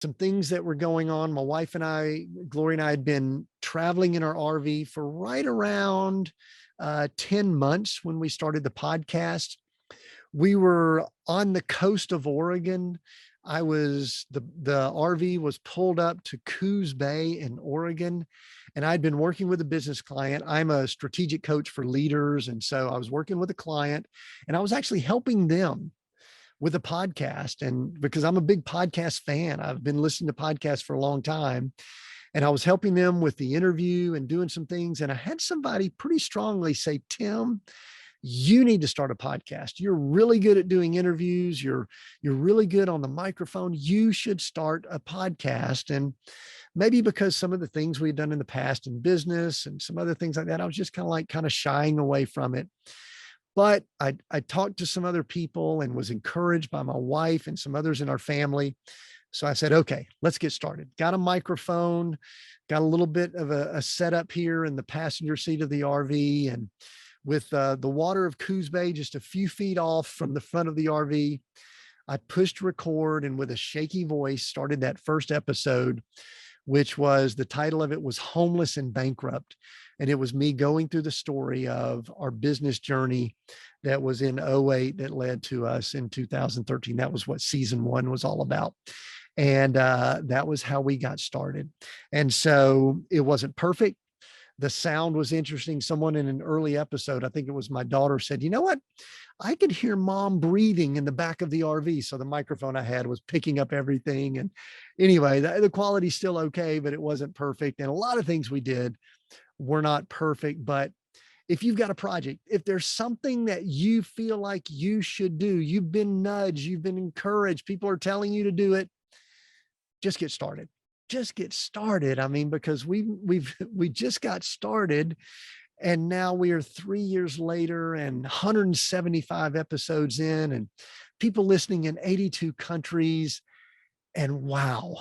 some things that were going on. My wife and I, Gloria and I, had been traveling in our RV for right around 10 months when we started the podcast. We were on the coast of Oregon. The RV was pulled up to Coos Bay in Oregon, and I'd been working with a business client. I'm a strategic coach for leaders. And so I was working with a client, and I was actually helping them with a podcast. And because I'm a big podcast fan, I've been listening to podcasts for a long time. And I was helping them with the interview and doing some things. And I had somebody pretty strongly say, Tim, you need to start a podcast. You're really good at doing interviews. You're really good on the microphone. You should start a podcast. And maybe because some of the things we'd done in the past in business and some other things like that, I was just kind of shying away from it. But I talked to some other people and was encouraged by my wife and some others in our family. So I said, okay, let's get started. Got a microphone, got a little bit of a setup here in the passenger seat of the RV, and with the water of Coos Bay just a few feet off from the front of the RV, I pushed record and with a shaky voice started that first episode, which was, the title of it was Homeless and Bankrupt. And it was me going through the story of our business journey that was in '08 that led to us in 2013. That was what season 1 was all about. And that was how we got started. And so it wasn't perfect. The sound was interesting. Someone in an early episode, I think it was my daughter, said, you know what? I could hear mom breathing in the back of the RV. So the microphone I had was picking up everything. And anyway, the quality's still okay, but it wasn't perfect. And a lot of things we did were not perfect. But if you've got a project, if there's something that you feel like you should do, you've been nudged, you've been encouraged, people are telling you to do it, just get started. Just get started. I mean, because we just got started, and now we are 3 years later and 175 episodes in, and people listening in 82 countries. And wow,